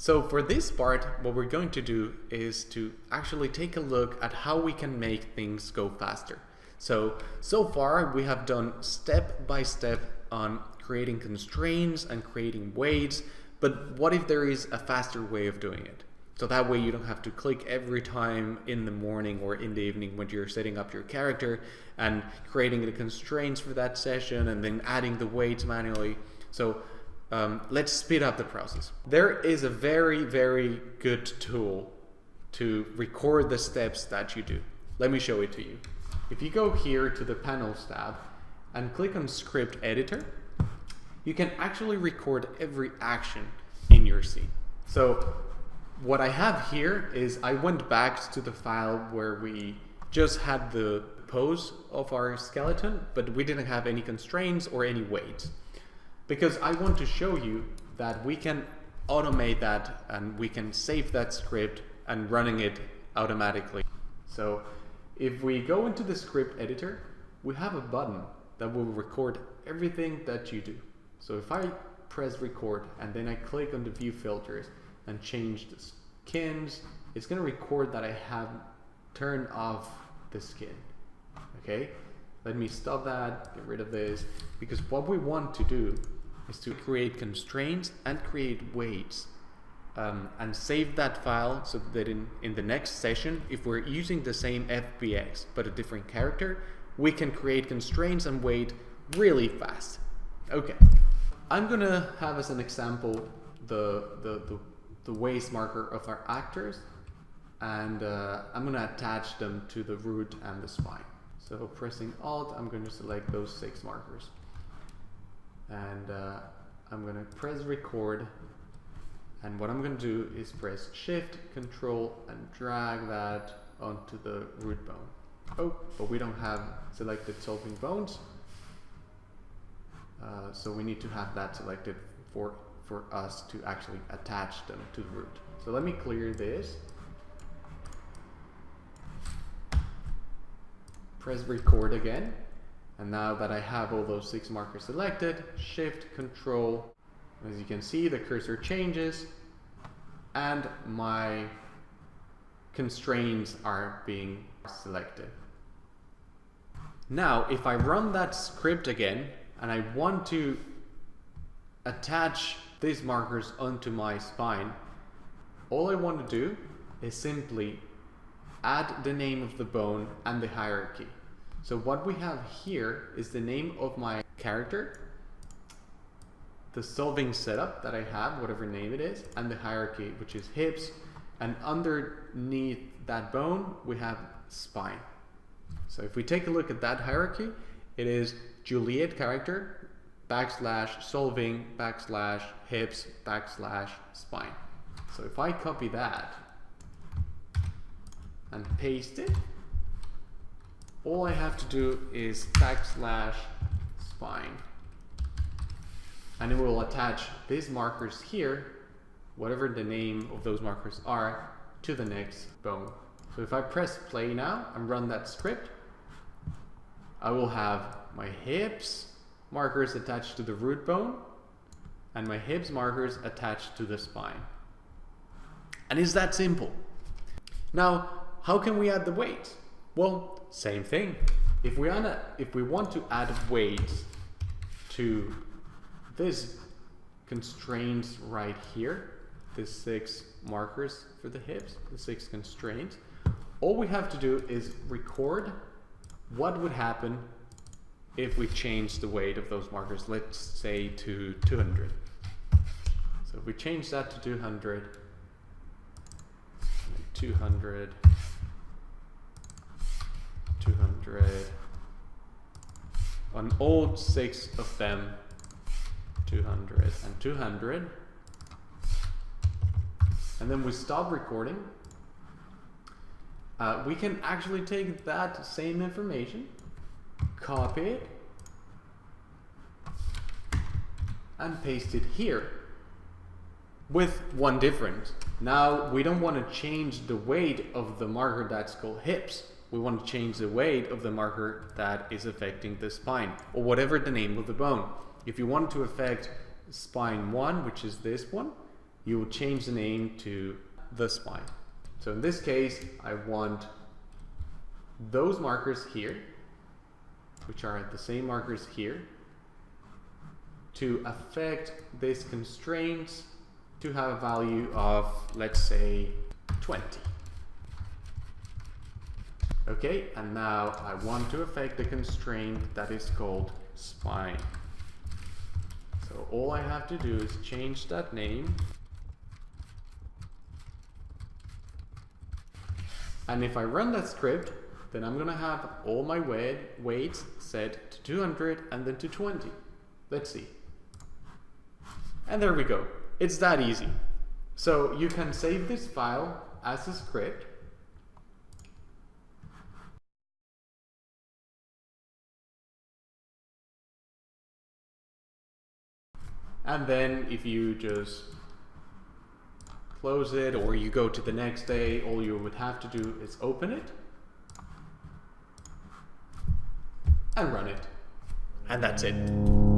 So for this part, what we're going to do is to actually take a look at how we can make things go faster. So far we have done step by step on creating constraints and creating weights, but what if there is a faster way of doing it? So that way you don't have to click every time in the morning or in the evening when you're setting up your character and creating the constraints for that session and then adding the weights manually. So let's speed up the process. There is a very, very good tool to record the steps that you do. Let me show it to you. If you go here to the Panels tab and click on Script Editor, you can actually record every action in your scene. So what I have here is I went back to the file where we just had the pose of our skeleton, but we didn't have any constraints or any weights. Because I want to show you that we can automate that and we can save that script and running it automatically. So if we go into the script editor, we have a button that will record everything that you do. So if I press record and then I click on the view filters and change the skins, it's going to record that I have turned off the skin. Okay, let me stop that, get rid of this, because what we want to do is to create constraints and create weights and save that file so that in the next session, if we're using the same FBX but a different character, we can create constraints and weight really fast. Okay, I'm gonna have as an example the waist marker of our actors, and I'm gonna attach them to the root and the spine. So pressing Alt, I'm going to select those 6 markers. And I'm going to press record, and what I'm going to do is press Shift, Control, and drag that onto the root bone. Oh, but we don't have selected solving bones, so we need to have that selected for us to actually attach them to the root. So let me clear this. Press record again, and now that I have all those 6 markers selected, Shift, Control, as you can see the cursor changes and my constraints are being selected. Now if I run that script again and I want to attach these markers onto my spine, all I want to do is simply add the name of the bone and the hierarchy. So what we have here is the name of my character, the solving setup that I have, whatever name it is, and the hierarchy, which is hips, and underneath that bone we have spine. So if we take a look at that hierarchy, it is Juliet character / solving / hips / spine. So if I copy that and paste it, all I have to do is / spine, and it will attach these markers here, whatever the name of those markers are, to the next bone. So if I press play now and run that script, I will have my hips markers attached to the root bone and my hips markers attached to the spine. And it's that simple. Now, how can we add the weights? Well, same thing. If we want to add weights to this constraints right here, the 6 markers for the hips, the 6 constraints, all we have to do is record what would happen if we change the weight of those markers, let's say to 200. So if we change that to 200, 200, 200, on all 6 of them, 200 and 200, and then we stop recording, we can actually take that same information, copy it, and paste it here, with one difference. Now we don't want to change the weight of the marker that's called hips. We want to change the weight of the marker that is affecting the spine, or whatever the name of the bone. If you want to affect spine 1, which is this one, you will change the name to the spine. So in this case, I want those markers here, which are the same markers here, to affect this constraint to have a value of, let's say, 20. Okay, and now I want to affect the constraint that is called spine. So all I have to do is change that name. And if I run that script, then I'm gonna have all my weights set to 200 and then to 20. Let's see. And there we go. It's that easy. So you can save this file as a script. And then if you just close it or you go to the next day, all you would have to do is open it and run it. And that's it.